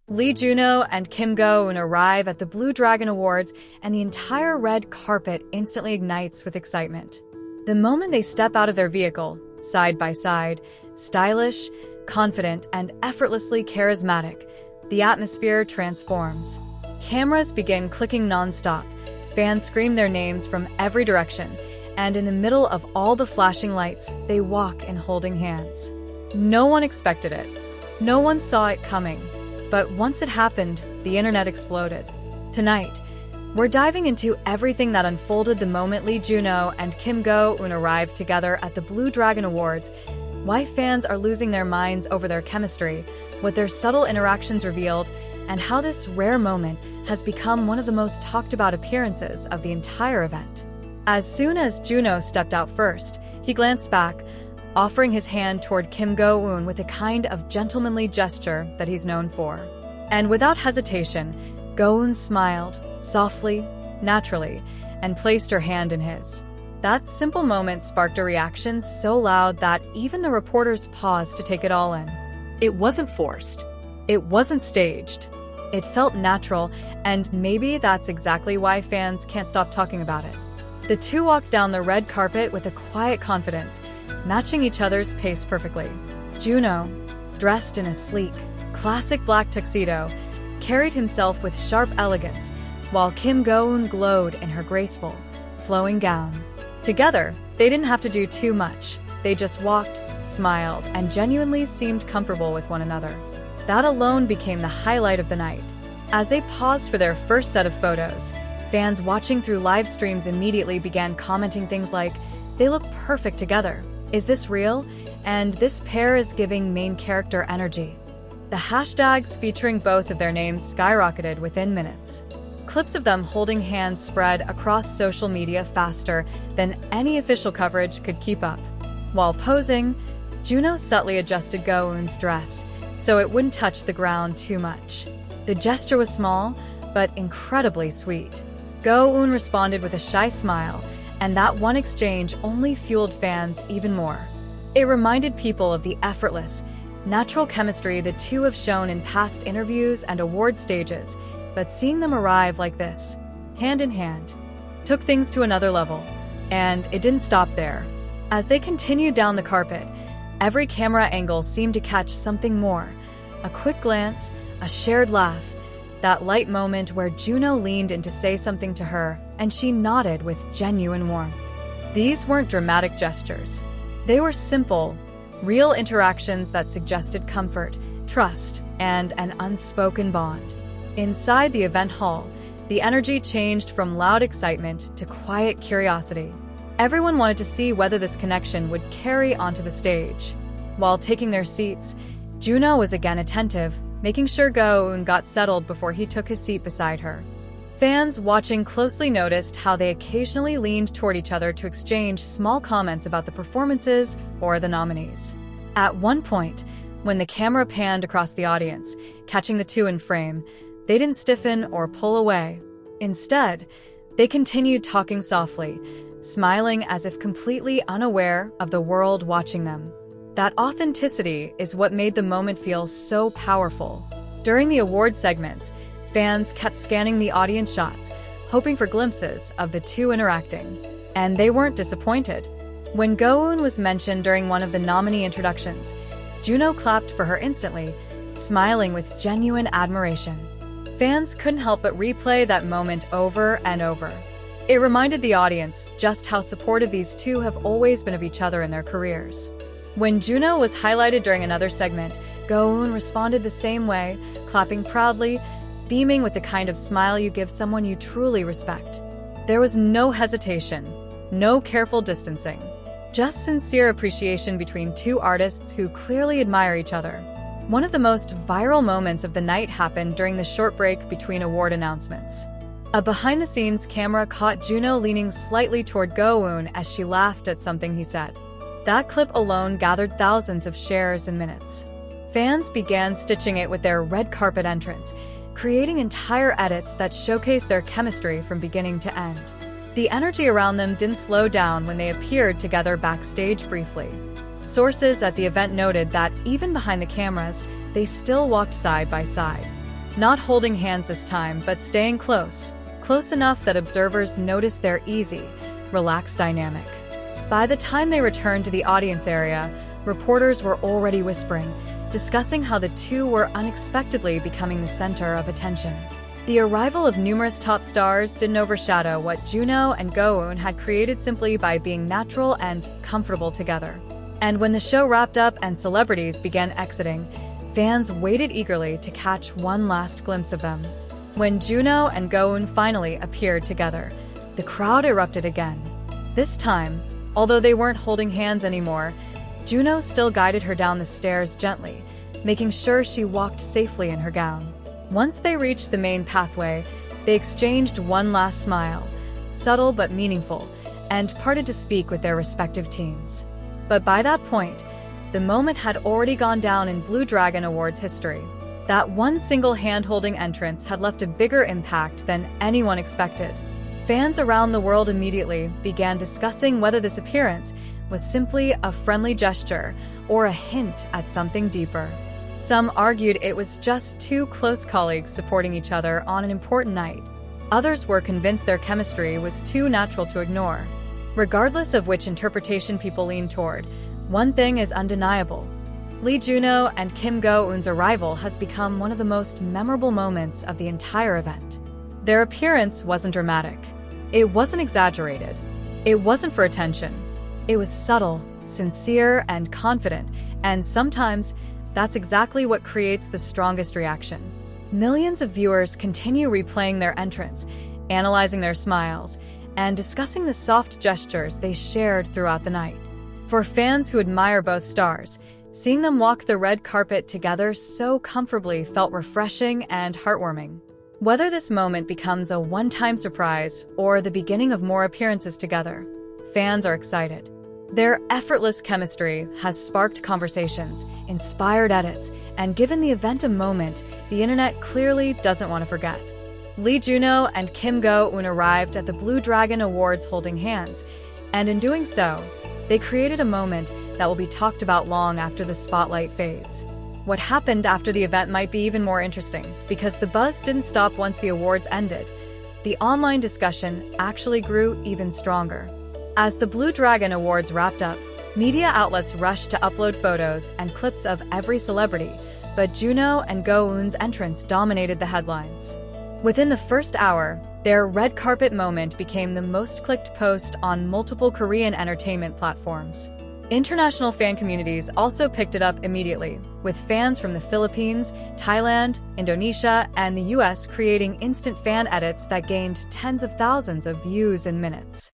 Lee Junho and Kim Go Eun arrive at the Blue Dragon Awards, and the entire red carpet instantly ignites with excitement. The moment they step out of their vehicle, side by side, stylish, confident, and effortlessly charismatic, the atmosphere transforms. Cameras begin clicking non-stop, fans scream their names from every direction, and in the middle of all the flashing lights, they walk in holding hands. No one expected it. No one saw it coming. But once it happened, the internet exploded. Tonight, we're diving into everything that unfolded the moment Lee Junho and Kim Go Eun arrived together at the Blue Dragon Awards, why fans are losing their minds over their chemistry, what their subtle interactions revealed, and how this rare moment has become one of the most talked about appearances of the entire event. As soon as Junho stepped out first, he glanced back, offering his hand toward Kim Go Eun with a kind of gentlemanly gesture that he's known for. And without hesitation, Go Eun smiled, softly, naturally, and placed her hand in his. That simple moment sparked a reaction so loud that even the reporters paused to take it all in. It wasn't forced. It wasn't staged. It felt natural, and maybe that's exactly why fans can't stop talking about it. The two walked down the red carpet with a quiet confidence, matching each other's pace perfectly. Junho, dressed in a sleek, classic black tuxedo, carried himself with sharp elegance, while Kim Go Eun glowed in her graceful, flowing gown. Together, they didn't have to do too much. They just walked, smiled, and genuinely seemed comfortable with one another. That alone became the highlight of the night. As they paused for their first set of photos, fans watching through live streams immediately began commenting things like, "They look perfect together. Is this real?" And "This pair is giving main character energy." The hashtags featuring both of their names skyrocketed within minutes. Clips of them holding hands spread across social media faster than any official coverage could keep up. While posing, Junho subtly adjusted Go Eun's dress so it wouldn't touch the ground too much. The gesture was small, but incredibly sweet. Go Eun responded with a shy smile, and that one exchange only fueled fans even more. It reminded people of the effortless, natural chemistry the two have shown in past interviews and award stages, but seeing them arrive like this, hand in hand, took things to another level. And it didn't stop there. As they continued down the carpet, every camera angle seemed to catch something more. A quick glance, a shared laugh, that light moment where Junho leaned in to say something to her, and she nodded with genuine warmth. These weren't dramatic gestures. They were simple, real interactions that suggested comfort, trust, and an unspoken bond. Inside the event hall, the energy changed from loud excitement to quiet curiosity. Everyone wanted to see whether this connection would carry onto the stage. While taking their seats, Junho was again attentive, making sure Go Eun got settled before he took his seat beside her. Fans watching closely noticed how they occasionally leaned toward each other to exchange small comments about the performances or the nominees. At one point, when the camera panned across the audience, catching the two in frame, they didn't stiffen or pull away. Instead, they continued talking softly, smiling as if completely unaware of the world watching them. That authenticity is what made the moment feel so powerful. During the award segments, fans kept scanning the audience shots, hoping for glimpses of the two interacting. And they weren't disappointed. When Go Eun was mentioned during one of the nominee introductions, Junho clapped for her instantly, smiling with genuine admiration. Fans couldn't help but replay that moment over and over. It reminded the audience just how supportive these two have always been of each other in their careers. When Junho was highlighted during another segment, Go Eun responded the same way, clapping proudly, beaming with the kind of smile you give someone you truly respect. There was no hesitation, no careful distancing, just sincere appreciation between two artists who clearly admire each other. One of the most viral moments of the night happened during the short break between award announcements. A behind-the-scenes camera caught Junho leaning slightly toward Go Eun as she laughed at something he said. That clip alone gathered thousands of shares in minutes. Fans began stitching it with their red carpet entrance, creating entire edits that showcased their chemistry from beginning to end. The energy around them didn't slow down when they appeared together backstage briefly. Sources at the event noted that even behind the cameras, they still walked side by side. Not holding hands this time, but staying close, close enough that observers notice their easy, relaxed dynamic. By the time they returned to the audience area, reporters were already whispering, discussing how the two were unexpectedly becoming the center of attention. The arrival of numerous top stars didn't overshadow what Junho and Go Eun had created simply by being natural and comfortable together. And when the show wrapped up and celebrities began exiting, fans waited eagerly to catch one last glimpse of them. When Junho and Go Eun finally appeared together, the crowd erupted again. This time, although they weren't holding hands anymore, Junho still guided her down the stairs gently, making sure she walked safely in her gown. Once they reached the main pathway, they exchanged one last smile, subtle but meaningful, and parted to speak with their respective teams. But by that point, the moment had already gone down in Blue Dragon Awards history. That one single hand-holding entrance had left a bigger impact than anyone expected. Fans around the world immediately began discussing whether this appearance was simply a friendly gesture or a hint at something deeper. Some argued it was just two close colleagues supporting each other on an important night. Others were convinced their chemistry was too natural to ignore. Regardless of which interpretation people lean toward, one thing is undeniable. Lee Junho and Kim Go Eun's arrival has become one of the most memorable moments of the entire event. Their appearance wasn't dramatic. It wasn't exaggerated. It wasn't for attention. It was subtle, sincere, and confident, and sometimes that's exactly what creates the strongest reaction. Millions of viewers continue replaying their entrance, analyzing their smiles, and discussing the soft gestures they shared throughout the night. For fans who admire both stars, seeing them walk the red carpet together so comfortably felt refreshing and heartwarming. Whether this moment becomes a one-time surprise or the beginning of more appearances together, fans are excited. Their effortless chemistry has sparked conversations, inspired edits, and given the event a moment the internet clearly doesn't want to forget. Lee Junho and Kim Go Eun arrived at the Blue Dragon Awards holding hands, and in doing so, they created a moment that will be talked about long after the spotlight fades. What happened after the event might be even more interesting, because the buzz didn't stop once the awards ended. The online discussion actually grew even stronger. As the Blue Dragon Awards wrapped up, media outlets rushed to upload photos and clips of every celebrity, but Junho and Go Eun's entrance dominated the headlines. Within the first hour, their red carpet moment became the most clicked post on multiple Korean entertainment platforms. International fan communities also picked it up immediately, with fans from the Philippines, Thailand, Indonesia, and the US creating instant fan edits that gained tens of thousands of views in minutes.